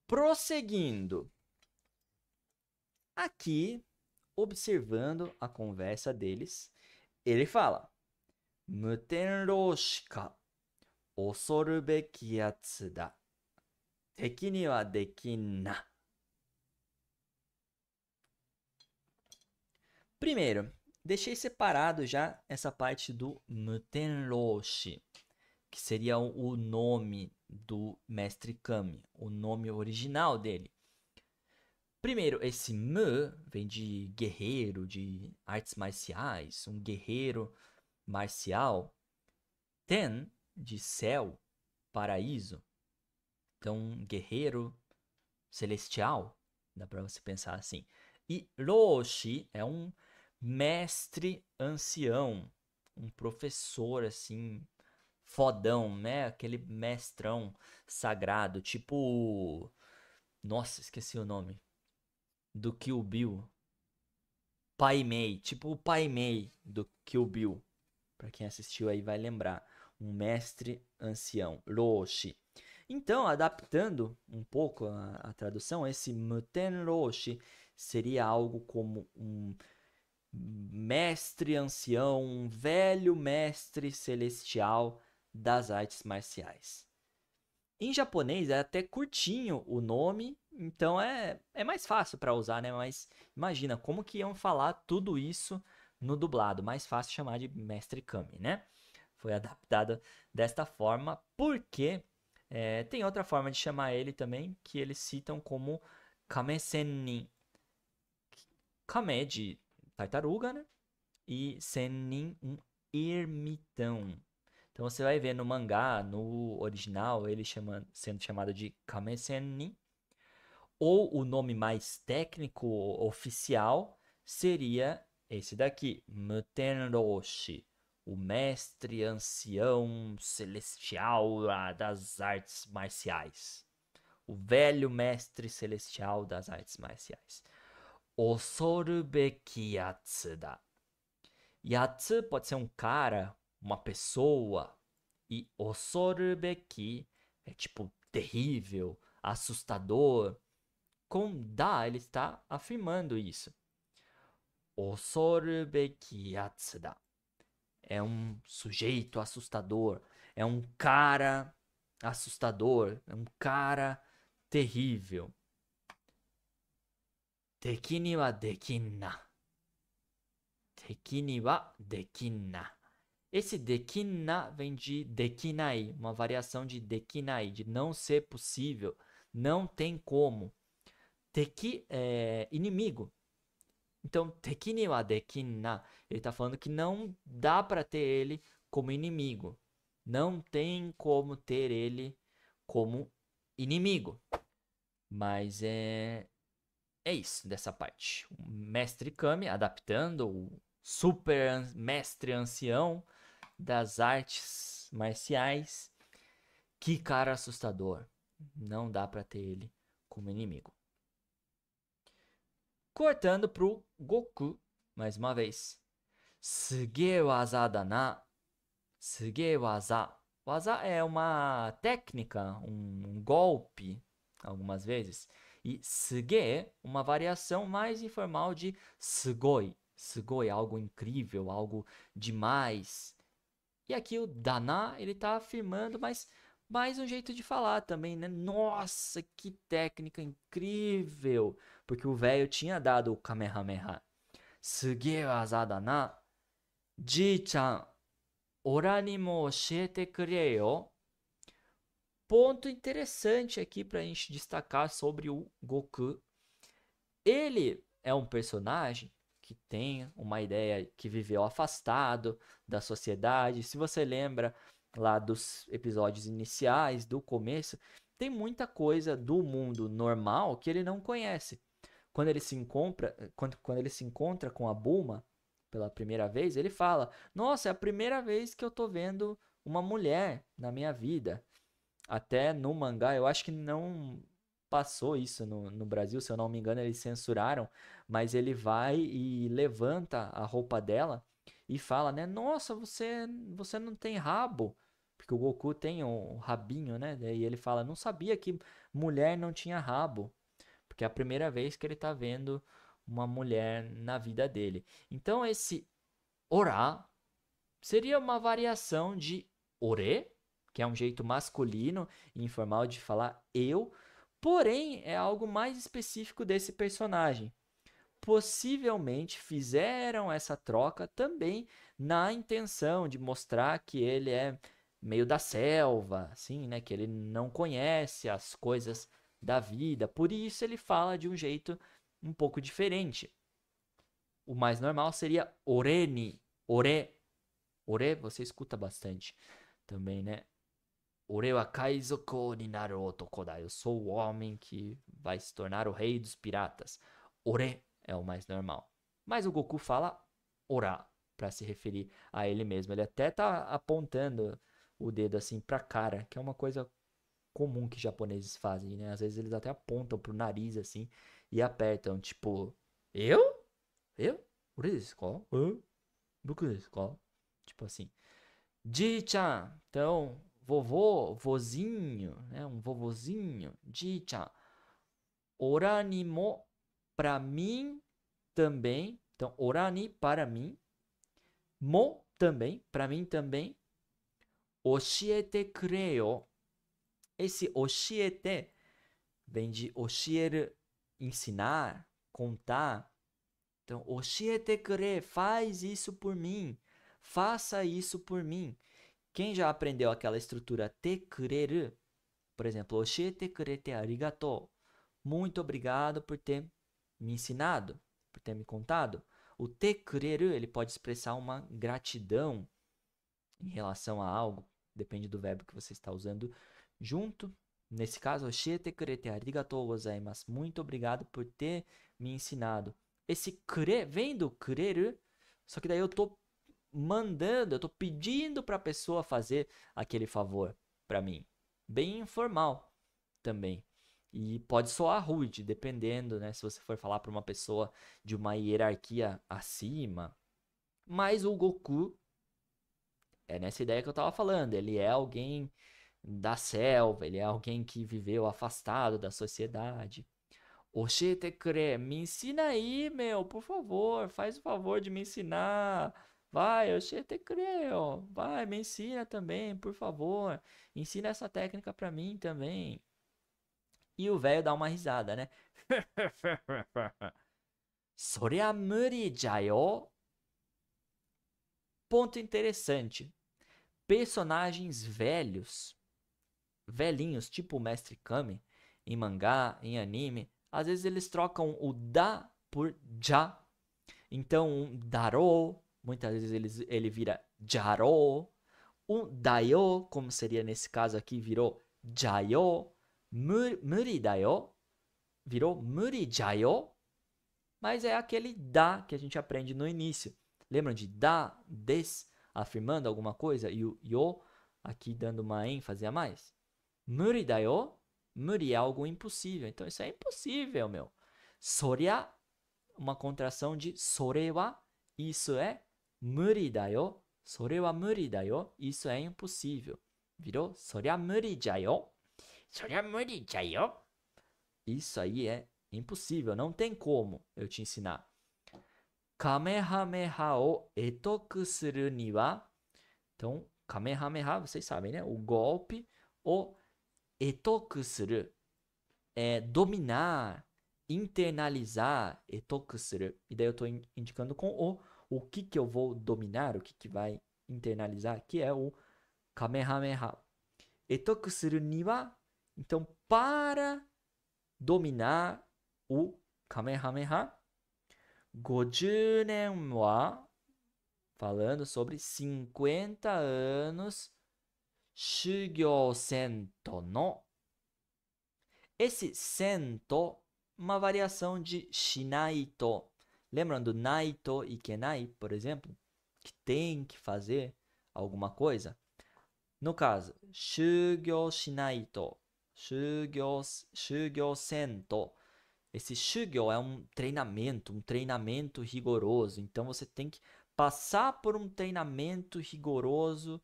Prosseguindo. Aqui, observando a conversa deles, ele fala: Mutenrou shika osoru beki yatsu da. Teki ni wa dekinna. Primeiro, deixei separado já essa parte do Mutenroshi, que seria o nome do Mestre Kami, o nome original dele. Primeiro, esse Mu vem de guerreiro, de artes marciais, um guerreiro marcial. Ten, de céu, paraíso. Então, um guerreiro celestial, dá para você pensar assim. E Roshi é um mestre ancião, um professor assim, fodão, né? Aquele mestrão sagrado, tipo. Nossa, esqueci o nome. Do Kill Bill. Pai Mei, tipo o Pai Mei do Kill Bill. Pra quem assistiu aí vai lembrar. Um mestre ancião, Roshi. Então, adaptando um pouco a tradução, esse Muten Roshi seria algo como um mestre ancião, um velho mestre celestial das artes marciais. Em japonês é até curtinho o nome, então é mais fácil para usar, né? Mas imagina como que iam falar tudo isso no dublado. Mais fácil chamar de Mestre Kami, né? Foi adaptado desta forma porque tem outra forma de chamar ele também, que eles citam como Kame Sennin. Kame de tartaruga, né? E Sennin, um ermitão. Então você vai ver no mangá, no original, ele sendo chamado de Kame Sennin. Ou o nome mais técnico, oficial, seria esse daqui, Mutenroshi, o mestre ancião celestial das artes marciais. O velho mestre celestial das artes marciais. Osorubeki Yatsu da. Yatsu pode ser um cara, uma pessoa. E Osorubeki é tipo terrível, assustador. Com da, ele está afirmando isso. Osorubeki Yatsu da. É um sujeito assustador. É um cara assustador. É um cara terrível. Teki ni wa dekinna. Teki ni wa dekinna. Esse dekinna vem de dekinai, uma variação de dekinai, de não ser possível, não tem como. Teki é inimigo. Então, teki ni wa dekinna, ele está falando que não dá para ter ele como inimigo. Não tem como ter ele como inimigo. Mas é isso dessa parte. O mestre Kami adaptando o super mestre ancião das artes marciais. Que cara assustador. Não dá pra ter ele como inimigo. Cortando pro Goku, mais uma vez. Suge waza da na. Suge waza. Waza é uma técnica, um golpe, algumas vezes. E suge, uma variação mais informal de sugoi. Sugoi, algo incrível, algo demais. E aqui o Dana, ele tá afirmando, mas mais um jeito de falar também, né? Nossa, que técnica incrível! Porque o velho tinha dado o Kamehameha. Suge waza da na. Ji-chan, ora ni mo oshiete kure yo. Ponto interessante aqui pra gente destacar sobre o Goku. Ele é um personagem que tem uma ideia que viveu afastado da sociedade. Se você lembra lá dos episódios iniciais, do começo, tem muita coisa do mundo normal que ele não conhece. Quando ele se encontra com a Bulma pela primeira vez, ele fala: Nossa, é a primeira vez que eu tô vendo uma mulher na minha vida. Até no mangá, eu acho que não passou isso no Brasil, se eu não me engano, eles censuraram, mas ele vai e levanta a roupa dela e fala, né? Nossa, você não tem rabo, Porque o Goku tem um rabinho, né? Daí ele fala, não sabia que mulher não tinha rabo. Porque é a primeira vez que ele tá vendo uma mulher na vida dele. Então esse ora seria uma variação de ore, que é um jeito masculino e informal de falar eu, porém é algo mais específico desse personagem. Possivelmente fizeram essa troca também na intenção de mostrar que ele é meio da selva, assim, né, que ele não conhece as coisas da vida. Por isso ele fala de um jeito um pouco diferente. O mais normal seria oreni, ore. Ore, você escuta bastante também, né? Ore wa kaizoku ni naru otoko da. Eu sou o homem que vai se tornar o rei dos piratas. Ore é o mais normal. Mas o Goku fala ora para se referir a ele mesmo. Ele até tá apontando o dedo assim pra cara, que é uma coisa comum que japoneses fazem, né? Às vezes eles até apontam pro nariz assim e apertam, tipo, eu? Eu? Ore desu ka? Hã? Boku desu ka? Tipo assim. Ji-chan, então, vovô, vozinho, né? Um vovozinho. Ji-chan. Orani mo, pra mim também. Então, orani, para mim. Mo, também, pra mim também. Oshiete kureo. Esse oshiete vem de oshieru, ensinar, contar. Então, oshiete kure, faz isso por mim. Faça isso por mim. Quem já aprendeu aquela estrutura te kureru, por exemplo, oshiete kurete arigatou. Muito obrigado por ter me ensinado, por ter me contado. O te kureru, ele pode expressar uma gratidão em relação a algo, depende do verbo que você está usando junto. Nesse caso, oshiete kurete arigatou gozaimasu. Muito obrigado por ter me ensinado. Esse kure vem do kureru, só que daí eu tô mandando, eu tô pedindo para a pessoa fazer aquele favor para mim. Bem informal também. E pode soar rude, dependendo, né? Se você for falar para uma pessoa de uma hierarquia acima. Mas o Goku é nessa ideia que eu tava falando. Ele é alguém da selva, ele é alguém que viveu afastado da sociedade. Oshete kure, me ensina aí, meu, por favor, faz o favor de me ensinar. Vai, oshete kure, ó. Vai, me ensina também, por favor. Ensina essa técnica pra mim também. E o velho dá uma risada, né? Soria muri jayo. Ponto interessante. Personagens velhos, velhinhos, tipo o Mestre Kami, em mangá, em anime, às vezes eles trocam o da por ja. Então, um daro, muitas vezes ele vira jaro. Um dayo, como seria nesse caso aqui, virou jayo. Muri dayo, virou muri jayo. Mas é aquele da que a gente aprende no início. Lembram de da, des, afirmando alguma coisa? E o yo, aqui dando uma ênfase a mais. Muri dayo, muri é algo impossível. Então isso é impossível, meu. Soria, uma contração de sore wa, isso é muri dayo. Sore wa muri dayo, isso é impossível. Virou soria muri jayo. Soria muri jayo. Isso aí é impossível, não tem como eu te ensinar. Kamehameha o etoku suru ni wa. Então, Kamehameha, vocês sabem, né? O golpe, o etoku suru é dominar, internalizar, etoku suru. E daí eu estou indicando com o que eu vou dominar, o que vai internalizar, que é o Kamehameha. Etoku suru ni wa, então para dominar o Kamehameha. 50 nen wa, falando sobre 50 anos, Shugyo Sento no. Esse sento, uma variação de shinaito. Lembram do naito ikenai, por exemplo? Que tem que fazer alguma coisa? No caso, shugyo shinaito, shugyo sento. Esse shugyo é um treinamento rigoroso. Então você tem que passar por um treinamento rigoroso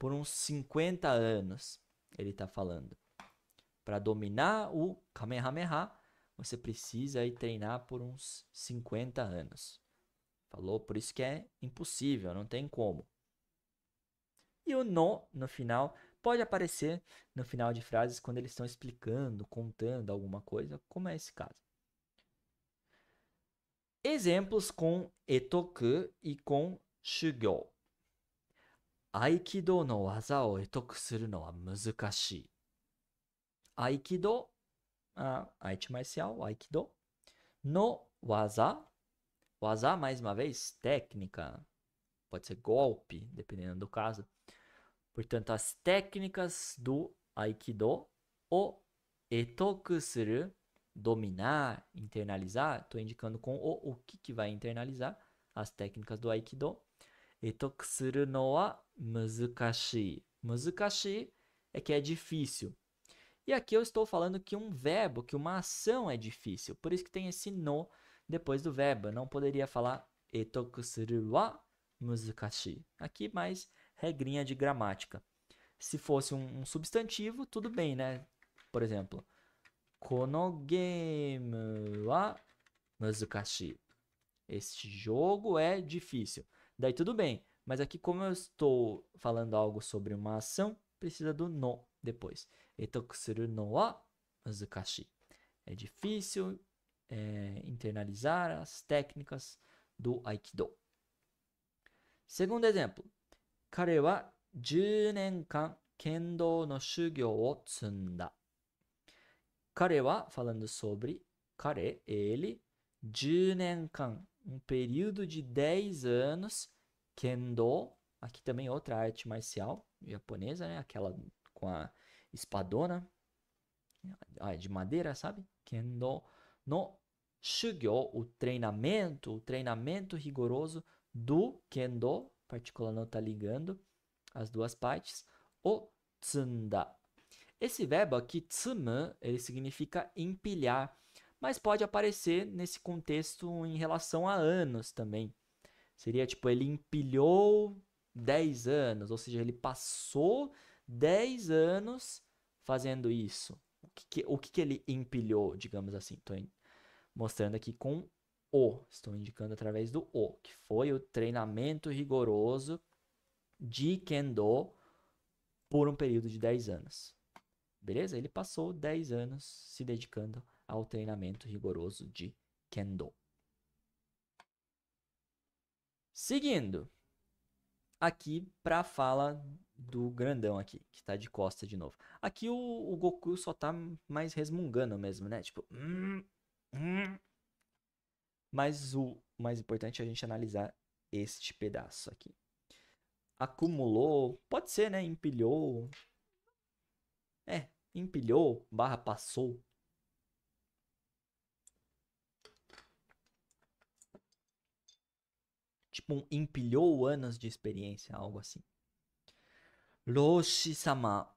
por uns 50 anos, ele está falando. Para dominar o Kamehameha, você precisa aí treinar por uns 50 anos. Falou, por isso que é impossível, não tem como. E o no final pode aparecer no final de frases quando eles estão explicando, contando alguma coisa, como é esse caso. Exemplos com etoku e com shugyo. Aikido no waza o etoku suru no wa muzukashii. Aikido, arte marcial, Aikido. No waza, waza mais uma vez, técnica, pode ser golpe, dependendo do caso. Portanto, as técnicas do Aikido, o etoku suru, dominar, internalizar, estou indicando com o que vai internalizar, as técnicas do Aikido. Etoku suru no wa muzukashii. Muzukashii é que é difícil. E aqui eu estou falando que um verbo, que uma ação é difícil. Por isso que tem esse no depois do verbo. Eu não poderia falar etoku suru wa muzukashii. Aqui mais regrinha de gramática. Se fosse um substantivo, tudo bem, né? Por exemplo, kono game wa muzukashii. Este jogo é difícil. Daí tudo bem. Mas aqui, como eu estou falando algo sobre uma ação, precisa do no depois. Etoku suru no wa muzukashii. É difícil internalizar as técnicas do Aikido. Segundo exemplo. Kare wa 10年間剣道の修行を積んだ。Kare wa, falando sobre Kare, ele, 10年間, um período de 10 anos, Kendo, aqui também outra arte marcial japonesa, né? Aquela com a espadona de madeira, sabe? Kendo no shugyo, o treinamento rigoroso do Kendo, partícula não está ligando as duas partes, o tsunda. Esse verbo aqui, tsumu, ele significa empilhar, mas pode aparecer nesse contexto em relação a anos também. Seria tipo, ele empilhou 10 anos, ou seja, ele passou 10 anos fazendo isso. O que ele empilhou, digamos assim? Estou mostrando aqui com o, estou indicando através do o, que foi o treinamento rigoroso de Kendo por um período de 10 anos. Beleza? Ele passou 10 anos se dedicando ao treinamento rigoroso de Kendo. Seguindo, aqui para a fala do grandão aqui, que está de costa de novo. Aqui o Goku só tá mais resmungando mesmo, né? Tipo... Mas o mais importante é a gente analisar este pedaço aqui. Acumulou, pode ser, né? Empilhou. Empilhou, passou. Tipo empilhou anos de experiência, algo assim. Roshi-sama.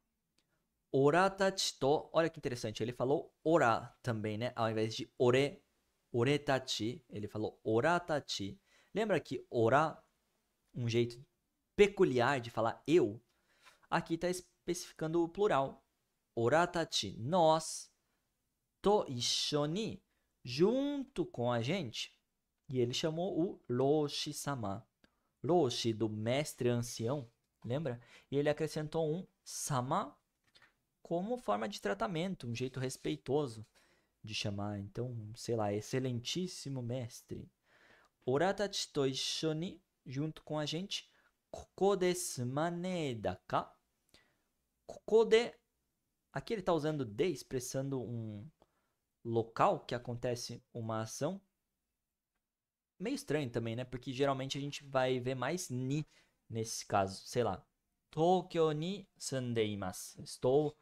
Ora tachi to. Olha que interessante, ele falou ora também, né? Ao invés de ore tachi, ele falou ora tachi. Lembra que ora, um jeito peculiar de falar eu? Aqui está especificando o plural. Ora tachi, nós, to ishoni, junto com a gente. E ele chamou o Roshi-sama. Roshi, do mestre ancião, lembra? E ele acrescentou um sama como forma de tratamento, um jeito respeitoso de chamar. Então, sei lá, excelentíssimo mestre. Oratachi to ishoni, junto com a gente. Koko de sumane daka. Koko de, aqui ele está usando de, expressando um local que acontece uma ação. Meio estranho também, né? Porque geralmente a gente vai ver mais ni nesse caso. Sei lá. Tokyo ni sundeimasu. Estou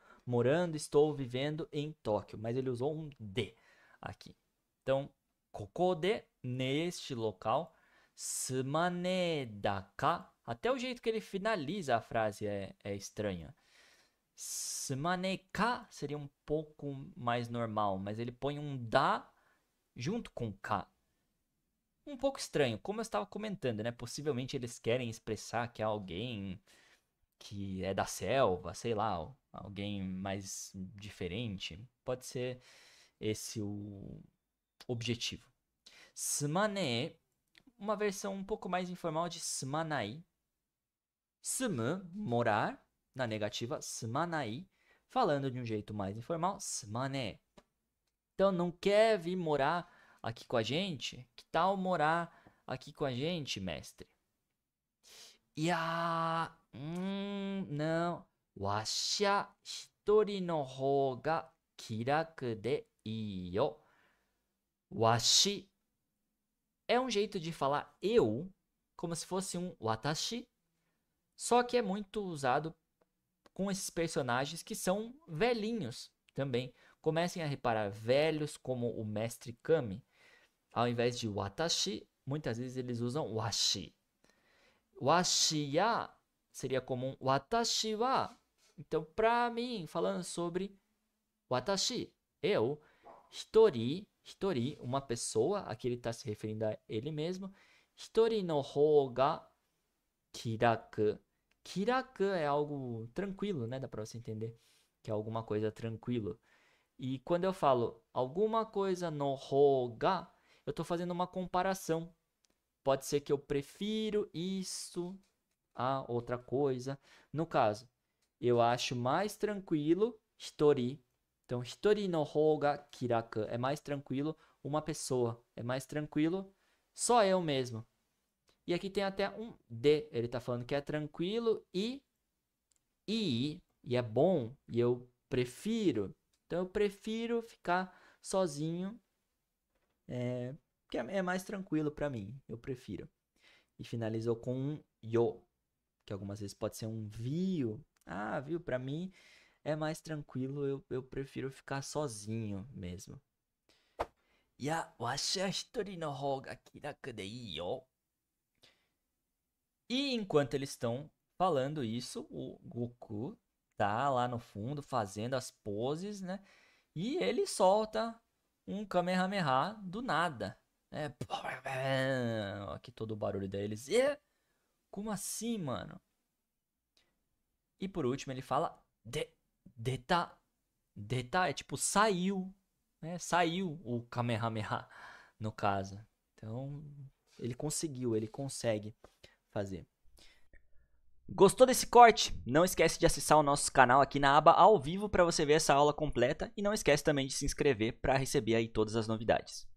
vivendo em Tóquio. Mas ele usou um de aqui. Então, koko de, neste local. Sumane daka. Até o jeito que ele finaliza a frase é estranho. Sumane ka seria um pouco mais normal. Mas ele põe um da junto com ka. Um pouco estranho, como eu estava comentando, né? Possivelmente eles querem expressar que alguém que é da selva, sei lá, alguém mais diferente. Pode ser esse o objetivo. Sumane, uma versão um pouco mais informal de sumanai. Sumu, morar, na negativa, sumanai. Falando de um jeito mais informal, sumane. Então, não quer vir morar aqui com a gente? Que tal morar aqui com a gente, mestre? Não. Washa hitori no hou ga kiraku de ii yo. Washi é um jeito de falar eu, como se fosse um watashi, só que é muito usado com esses personagens que são velhinhos também. Comecem a reparar, velhos como o Mestre Kami, ao invés de watashi, muitas vezes eles usam washi. Washi ya seria comum watashi wa. Então, para mim, falando sobre watashi, eu, hitori, uma pessoa, aqui ele está se referindo a ele mesmo. Hitori no hou ga kiraku. Kiraku é algo tranquilo, né? Dá para você entender que é alguma coisa tranquilo. E quando eu falo alguma coisa no hou ga, eu estou fazendo uma comparação. Pode ser que eu prefiro isso a outra coisa. No caso, eu acho mais tranquilo hitori. Então, hitori no hou ga kiraku é mais tranquilo uma pessoa. É mais tranquilo só eu mesmo. E aqui tem até um de. Ele está falando que é tranquilo e é bom. E eu prefiro. Então, eu prefiro ficar sozinho. Que é mais tranquilo para mim. Eu prefiro. E finalizou com um yo. Que algumas vezes pode ser um viu. Ah, viu? Para mim é mais tranquilo. Eu prefiro ficar sozinho mesmo. Washi wa hitori no hou ga kiraku de ii yo. E enquanto eles estão falando isso, o Goku tá lá no fundo fazendo as poses, né? E ele solta um Kamehameha do nada. Aqui todo o barulho deles. Como assim, mano? E por último ele fala deta. Deta é tipo saiu, né? Saiu o Kamehameha no caso. Então ele conseguiu, ele consegue fazer. Gostou desse corte? Não esquece de acessar o nosso canal aqui na aba ao vivo para você ver essa aula completa e não esquece também de se inscrever para receber aí todas as novidades.